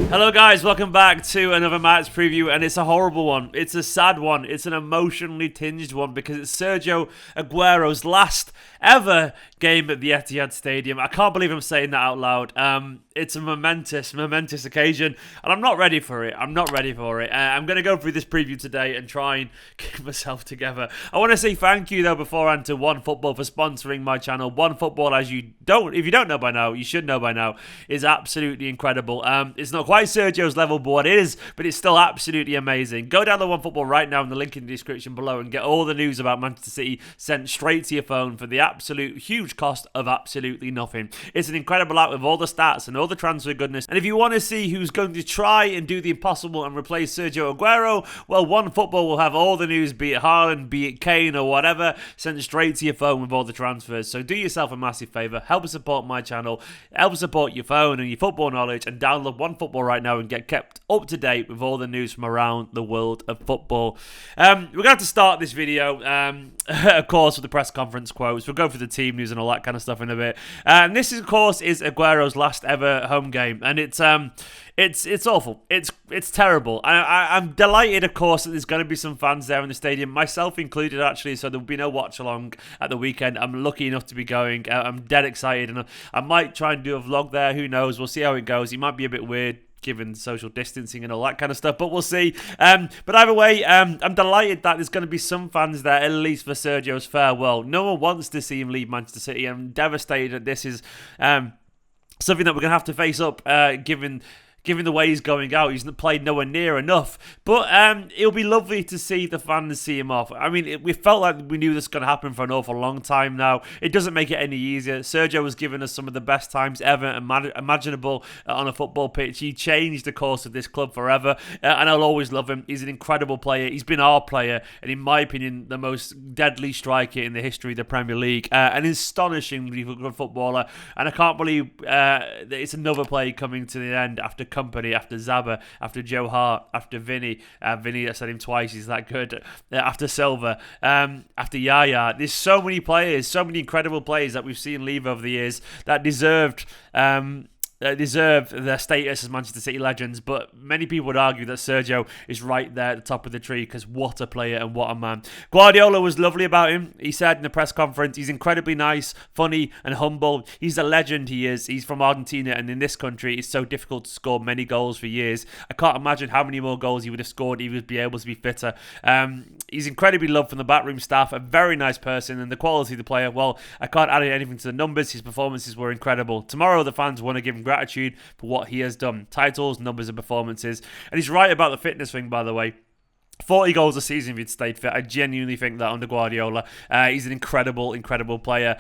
Hello guys, welcome back to another match preview, and it's a horrible one. It's a sad one. It's an emotionally tinged one because it's Sergio Aguero's last ever game at the Etihad Stadium. I can't believe I'm saying that out loud. It's a momentous occasion, and I'm not ready for it. I'm going to go through this preview today and try and keep myself together. I want to say thank you though beforehand to OneFootball for sponsoring my channel. OneFootball, if you don't know by now, you should know by now, is absolutely incredible. It's not quite Sergio's level, but it is, but it's still absolutely amazing. Go down to OneFootball right now in the link in the description below and get all the news about Manchester City sent straight to your phone for the absolute huge cost of absolutely nothing. It's an incredible app with all the stats and all the transfer goodness. And if you want to see who's going to try and do the impossible and replace Sergio Aguero, well, OneFootball will have all the news, be it Haaland, be it Kane or whatever, sent straight to your phone with all the transfers. So do yourself a massive favour, help support my channel, help support your phone and your football knowledge, and download OneFootball right now and get kept up to date with all the news from around the world of football. We're going to have to start this video, of course, with the press conference quotes. We'll go for the team news and all that kind of stuff in a bit. And this, of course, is Aguero's last ever home game, and it's awful. It's terrible. I'm delighted, of course, that there's going to be some fans there in the stadium, myself included, actually. So there will be no watch along at the weekend. I'm lucky enough to be going. I'm dead excited, and I might try and do a vlog there. Who knows? We'll see how it goes. It might be a bit weird, given social distancing and all that kind of stuff, but we'll see. But either way, I'm delighted that there's going to be some fans there, at least for Sergio's farewell. No one wants to see him leave Manchester City. I'm devastated that this is something that we're going to have to face up, given the way he's going out. He's played nowhere near enough. But it'll be lovely to see the fans see him off. I mean, we felt like we knew this was going to happen for an awful long time now. It doesn't make it any easier. Sergio has given us some of the best times ever imaginable on a football pitch. He changed the course of this club forever, and I'll always love him. He's an incredible player. He's been our player, and in my opinion, the most deadly striker in the history of the Premier League. An astonishingly good footballer, and I can't believe that it's another player coming to the end after Kompany, after Zaba, after Joe Hart, after Vinny. Vinny, I said him twice, he's that good. After Silva, after Yaya. There's so many players, so many incredible players that we've seen leave over the years that deserve their status as Manchester City legends, but many people would argue that Sergio is right there at the top of the tree because what a player and what a man. Guardiola was lovely about him. He said in the press conference, he's incredibly nice, funny and humble. He's a legend, he is. He's from Argentina, and in this country it's so difficult to score many goals for years. I can't imagine how many more goals he would have scored if he would be able to be fitter. He's incredibly loved from the backroom staff, a very nice person, and the quality of the player, well, I can't add anything to the numbers. His performances were incredible. Tomorrow the fans want to give him gratitude for what he has done. Titles, numbers and performances. And he's right about the fitness thing, by the way. 40 goals a season if he'd stayed fit. I genuinely think that under Guardiola. He's an incredible player.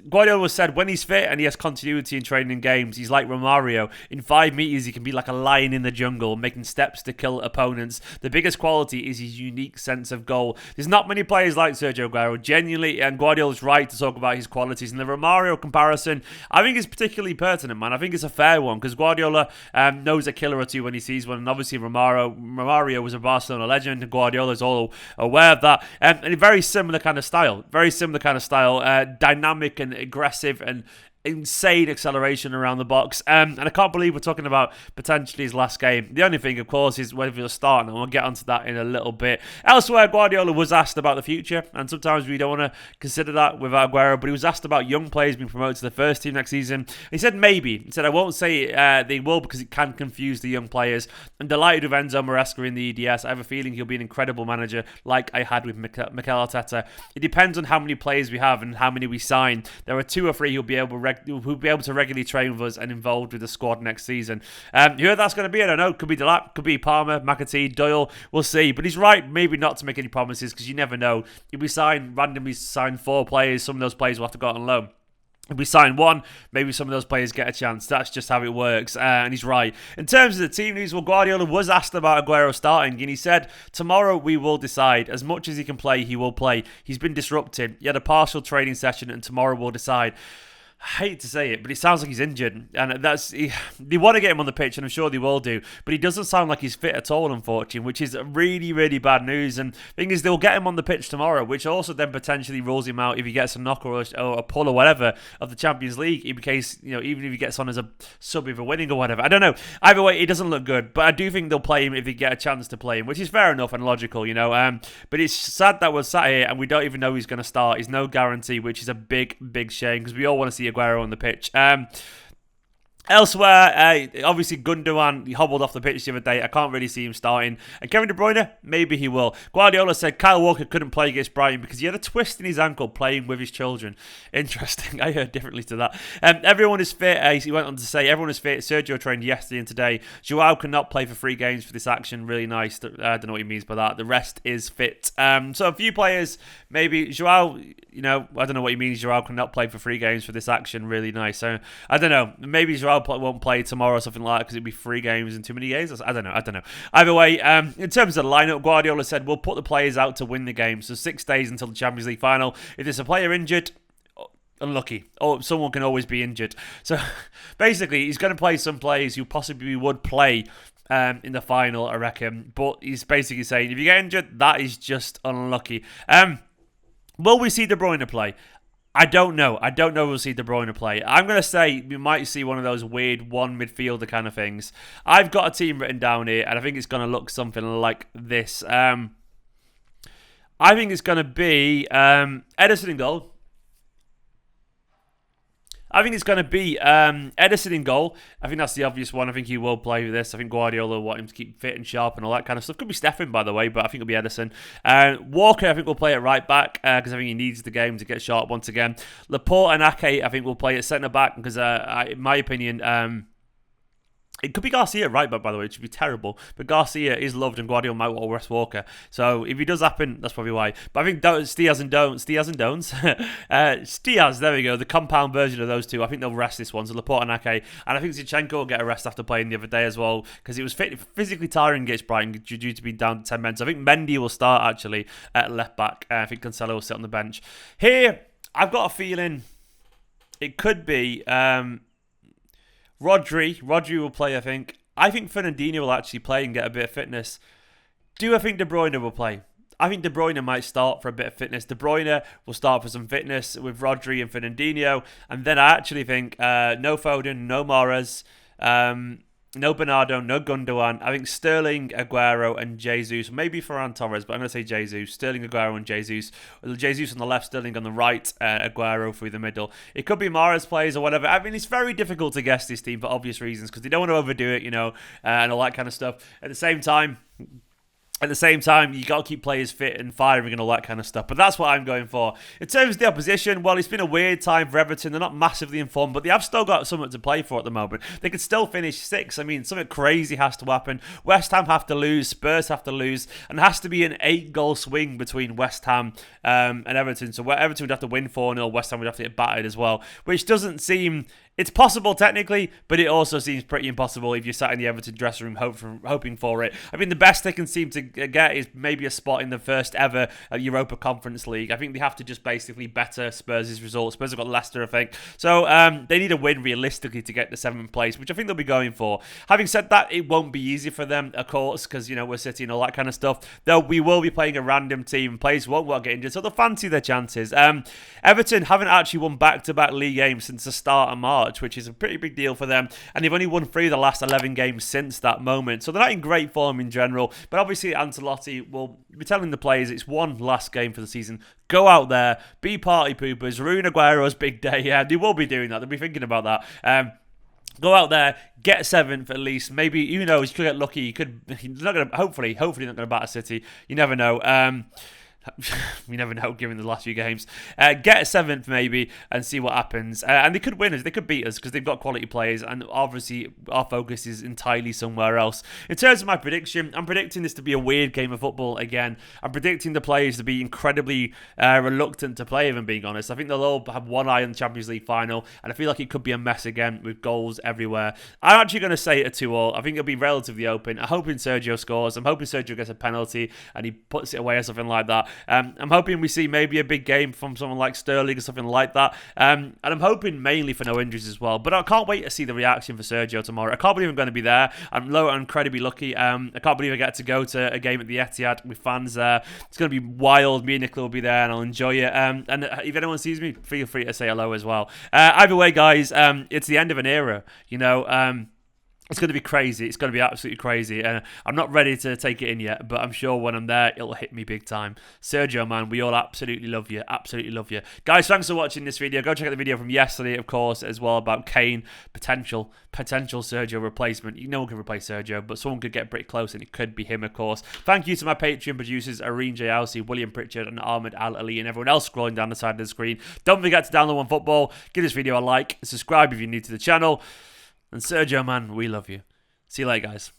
Guardiola said when he's fit and he has continuity in training and games, he's like Romario. In 5 meters, he can be like a lion in the jungle, making steps to kill opponents. The biggest quality is his unique sense of goal. There's not many players like Sergio Aguero, genuinely, and Guardiola's right to talk about his qualities. And the Romario comparison, I think is particularly pertinent, man. I think it's a fair one because Guardiola knows a killer or two when he sees one, and obviously Romario was a Barcelona legend, and Guardiola's all aware of that. And a very similar kind of style, dynamic and aggressive and insane acceleration around the box, and I can't believe we're talking about potentially his last game. The only thing, of course, is whether he'll start, and we'll get onto that in a little bit. Elsewhere, Guardiola was asked about the future, and sometimes we don't want to consider that with Aguero, but he was asked about young players being promoted to the first team next season. He said maybe. He said, I won't say they will because it can confuse the young players. I'm delighted with Enzo Maresca in the EDS. I have a feeling he'll be an incredible manager like I had with Mikel Arteta. It depends on how many players we have and how many we sign. There are 2 or 3 who'll be able to regularly train with us and involved with the squad next season. Who that's going to be, I don't know. Could be Delap, could be Palmer, McAtee, Doyle. We'll see. But he's right, maybe not to make any promises because you never know. If we randomly sign 4 players, some of those players will have to go out on loan. If we sign 1, maybe some of those players get a chance. That's just how it works, and he's right. In terms of the team news, well, Guardiola was asked about Aguero starting, and he said, tomorrow we will decide. As much as he can play, he will play. He's been disrupted. He had a partial training session, and tomorrow we'll decide. I hate to say it, but it sounds like he's injured, and they want to get him on the pitch, and I'm sure they will do. But he doesn't sound like he's fit at all, unfortunately, which is really, really bad news. And the thing is, they'll get him on the pitch tomorrow, which also then potentially rules him out if he gets a knock or a pull or whatever of the Champions League. In case, even if he gets on as a sub if we're winning or whatever, I don't know. Either way, it doesn't look good. But I do think they'll play him if they get a chance to play him, which is fair enough and logical, But it's sad that we're sat here and we don't even know who's going to start. He's no guarantee, which is a big, big shame because we all want to see Aguero on the pitch. Elsewhere, obviously Gundogan, he hobbled off the pitch the other day. I can't really see him starting. And Kevin De Bruyne, maybe he will. Guardiola said Kyle Walker couldn't play against Brighton because he had a twist in his ankle playing with his children. Interesting. I heard differently to that. Everyone is fit. He went on to say everyone is fit. Sergio trained yesterday and today. Joao cannot play for 3 games for this action. Really nice. I don't know what he means by that. The rest is fit. So a few players, maybe Joao, I don't know what he means. Joao cannot play for 3 games for this action. Really nice. So I don't know. Maybe Joao won't play tomorrow or something like that because it'd be 3 games in too many games. I don't know. Either way, in terms of the lineup, Guardiola said we'll put the players out to win the game. So 6 days until the Champions League final. If there's a player injured, unlucky. Or someone can always be injured. So basically, he's going to play some players who possibly would play in the final, I reckon. But he's basically saying if you get injured, that is just unlucky. Will we see De Bruyne play? I don't know. I don't know if we'll see De Bruyne play. I'm going to say we might see one of those weird one midfielder kind of things. I've got a team written down here, and I think it's going to look something like this. I think it's going to be Ederson in goal. I think it's going to be Ederson in goal. I think that's the obvious one. I think he will play with this. I think Guardiola will want him to keep fit and sharp and all that kind of stuff. Could be Stefan, by the way, but I think it'll be Ederson. Walker, I think, will play at right back because I think he needs the game to get sharp once again. Laporte and Ake, I think, will play at centre back because, in my opinion, it could be Garcia right back, by the way, which would be terrible. But Garcia is loved and Guardiola might want to rest Walker. So if he does happen, that's probably why. But I think Stiaz and Don'ts. Stiaz, there we go. The compound version of those two. I think they'll rest this one. So Laporte and Ake. And I think Zinchenko will get a rest after playing the other day as well. Because it was physically tiring against Brighton due to being down to 10 men. So I think Mendy will start actually at left back. I think Cancelo will sit on the bench. Here, I've got a feeling it could be... Rodri will play, I think. I think Fernandinho will actually play and get a bit of fitness. Do I think De Bruyne will play? I think De Bruyne might start for a bit of fitness. De Bruyne will start for some fitness with Rodri and Fernandinho. And then I actually think no Foden, no Mahrez, no Bernardo, no Gundogan. I think Sterling, Aguero, and Jesus. Maybe Ferran Torres, but I'm going to say Jesus. Sterling, Aguero, and Jesus. Jesus on the left, Sterling on the right, Aguero through the middle. It could be Mahrez plays or whatever. I mean, it's very difficult to guess this team for obvious reasons because they don't want to overdo it, and all that kind of stuff. At the same time, you got to keep players fit and firing and all that kind of stuff. But that's what I'm going for. In terms of the opposition, well, it's been a weird time for Everton. They're not massively in form, but they have still got something to play for at the moment. They could still finish 6th. I mean, something crazy has to happen. West Ham have to lose. Spurs have to lose. And it has to be an 8-goal swing between West Ham and Everton. So Everton would have to win 4-0. West Ham would have to get battered as well, which doesn't seem... It's possible technically, but it also seems pretty impossible if you're sat in the Everton dressing room hoping for it. I mean, the best they can seem to get is maybe a spot in the first ever Europa Conference League. I think they have to just basically better Spurs' results. Spurs have got Leicester, I think. So they need a win realistically to get the 7th place, which I think they'll be going for. Having said that, it won't be easy for them, of course, because, we're City and all that kind of stuff. Though we will be playing a random team. Players won't get injured, so they'll fancy their chances. Everton haven't actually won back-to-back league games since the start of March, which is a pretty big deal for them. And they've only won 3 of the last 11 games since that moment. So they're not in great form in general. But obviously, Ancelotti will be telling the players it's one last game for the season. Go out there, be party poopers, ruin Aguero's big day. Yeah, they will be doing that. They'll be thinking about that. Go out there, get 7th at least. Maybe, you could get lucky. You could. Not gonna. Hopefully, not going to batter City. You never know. We never know, given the last few games. Get 7th maybe and see what happens. And they could win us. They could beat us because they've got quality players. And obviously, our focus is entirely somewhere else. In terms of my prediction, I'm predicting this to be a weird game of football again. I'm predicting the players to be incredibly reluctant to play, if I'm being honest. I think they'll all have one eye on the Champions League final. And I feel like it could be a mess again with goals everywhere. I'm actually going to say it a 2-2. I think it'll be relatively open. I'm hoping Sergio scores. I'm hoping Sergio gets a penalty and he puts it away or something like that. I'm hoping we see maybe a big game from someone like Sterling or something like that. And I'm hoping mainly for no injuries as well. But I can't wait to see the reaction for Sergio tomorrow. I can't believe I'm going to be there. I'm incredibly lucky. I can't believe I get to go to a game at the Etihad with fans there. It's going to be wild. Me and Nicola will be there and I'll enjoy it. And if anyone sees me, feel free to say hello as well. Either way, guys, it's the end of an era, you know. It's going to be crazy. It's going to be absolutely crazy. And I'm not ready to take it in yet, but I'm sure when I'm there, it'll hit me big time. Sergio, man, we all absolutely love you. Absolutely love you. Guys, thanks for watching this video. Go check out the video from yesterday, of course, as well, about Kane, potential Sergio replacement. No one can replace Sergio, but someone could get pretty close, and it could be him, of course. Thank you to my Patreon producers, Irene J. Alsey, William Pritchard, and Ahmed Al-Ali, and everyone else scrolling down the side of the screen. Don't forget to download OneFootball. Give this video a like. Subscribe if you're new to the channel. And Sergio, man, we love you. See you later, guys.